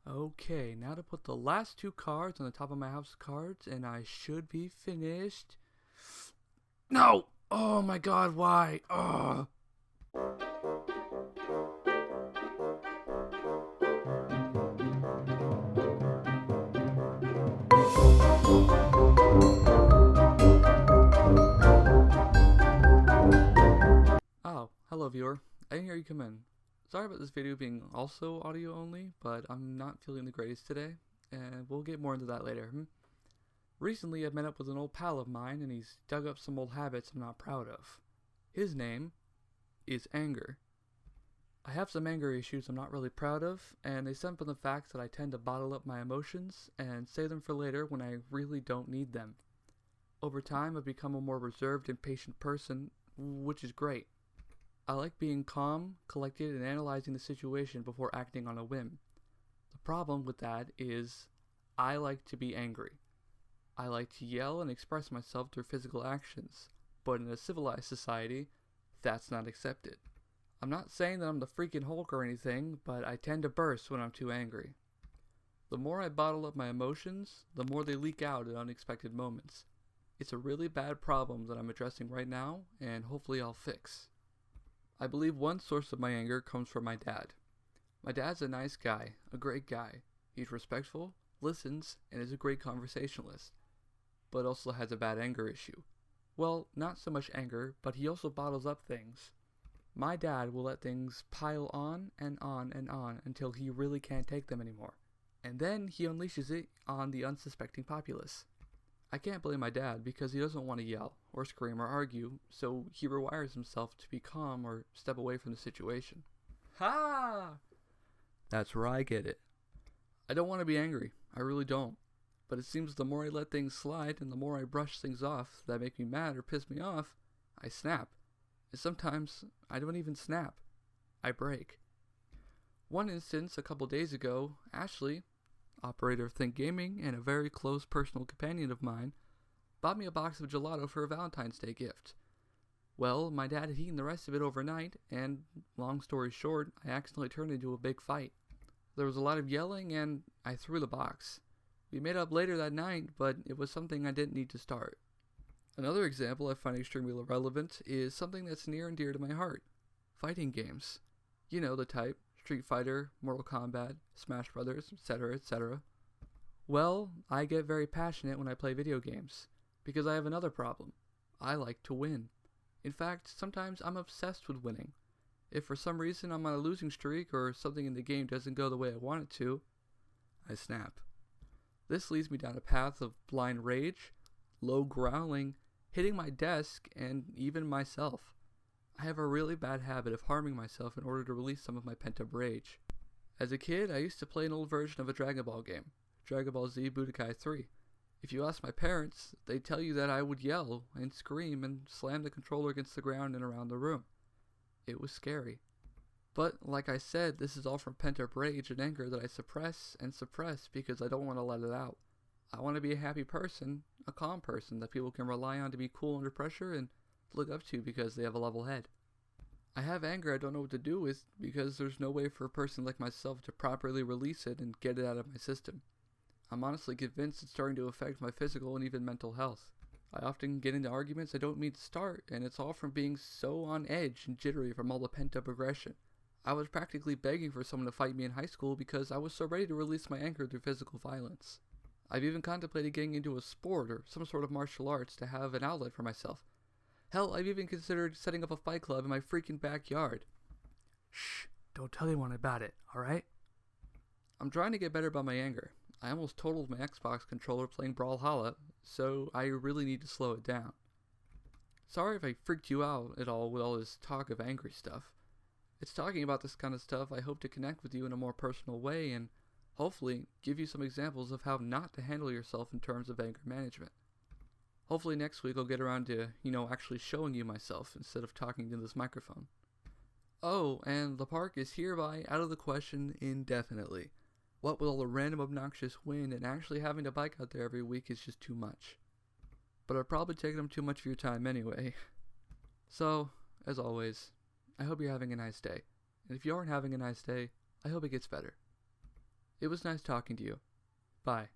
Okay, now to put the last two cards on the top of my house of cards, and I should be finished. No! Oh my god, why? Oh. Oh, hello viewer. I didn't hear you come in. Sorry about this video being also audio only, but I'm not feeling the greatest today, and we'll get more into that later. Recently, I've met up with an old pal of mine, and he's dug up some old habits I'm not proud of. His name is anger. I have some anger issues I'm not really proud of, and they stem from the fact that I tend to bottle up my emotions and save them for later when I really don't need them. Over time, I've become a more reserved and patient person, which is great. I like being calm, collected, and analyzing the situation before acting on a whim. The problem with that is I like to be angry. I like to yell and express myself through physical actions, but in a civilized society, that's not accepted. I'm not saying that I'm the freaking Hulk or anything, but I tend to burst when I'm too angry. The more I bottle up my emotions, the more they leak out at unexpected moments. It's a really bad problem that I'm addressing right now, and hopefully I'll fix. I believe one source of my anger comes from my dad. My dad's a nice guy, a great guy. He's respectful, listens, and is a great conversationalist, but also has a bad anger issue. Well, not so much anger, but he also bottles up things. My dad will let things pile on and on and on until he really can't take them anymore, and then he unleashes it on the unsuspecting populace. I can't blame my dad because he doesn't want to yell or scream or argue, so he rewires himself to be calm or step away from the situation. Ha! That's where I get it. I don't want to be angry, I really don't. But it seems the more I let things slide and the more I brush things off that make me mad or piss me off, I snap. And sometimes I don't even snap. I break. One instance a couple days ago, Ashley, operator of ThinkGaming and a very close personal companion of mine, bought me a box of gelato for a Valentine's Day gift. Well, my dad had eaten the rest of it overnight, and, long story short, I accidentally turned it into a big fight. There was a lot of yelling, and I threw the box. We made up later that night, but it was something I didn't need to start. Another example I find extremely relevant is something that's near and dear to my heart. Fighting games. You know the type. Street Fighter, Mortal Kombat, Smash Brothers, etc., etc. Well, I get very passionate when I play video games, because I have another problem. I like to win. In fact, sometimes I'm obsessed with winning. If for some reason I'm on a losing streak or something in the game doesn't go the way I want it to, I snap. This leads me down a path of blind rage, low growling, hitting my desk, and even myself. I have a really bad habit of harming myself in order to release some of my pent-up rage. As a kid, I used to play an old version of a Dragon Ball game, Dragon Ball Z Budokai 3. If you ask my parents, they'd tell you that I would yell and scream and slam the controller against the ground and around the room. It was scary. But, like I said, this is all from pent-up rage and anger that I suppress and suppress because I don't want to let it out. I want to be a happy person, a calm person that people can rely on to be cool under pressure and look up to because they have a level head. I have anger I don't know what to do with because there's no way for a person like myself to properly release it and get it out of my system. I'm honestly convinced it's starting to affect my physical and even mental health. I often get into arguments I don't mean to start, and it's all from being so on edge and jittery from all the pent-up aggression. I was practically begging for someone to fight me in high school because I was so ready to release my anger through physical violence. I've even contemplated getting into a sport or some sort of martial arts to have an outlet for myself. Hell, I've even considered setting up a fight club in my freaking backyard. Shh, don't tell anyone about it, alright? I'm trying to get better about my anger. I almost totaled my Xbox controller playing Brawlhalla, so I really need to slow it down. Sorry if I freaked you out at all with all this talk of angry stuff. It's talking about this kind of stuff I hope to connect with you in a more personal way and hopefully give you some examples of how not to handle yourself in terms of anger management. Hopefully next week I'll get around to, actually showing you myself instead of talking to this microphone. Oh, and the park is hereby out of the question indefinitely. What with all the random obnoxious wind and actually having to bike out there every week is just too much. But I've probably taken up too much of your time anyway. So, as always, I hope you're having a nice day. And if you aren't having a nice day, I hope it gets better. It was nice talking to you. Bye.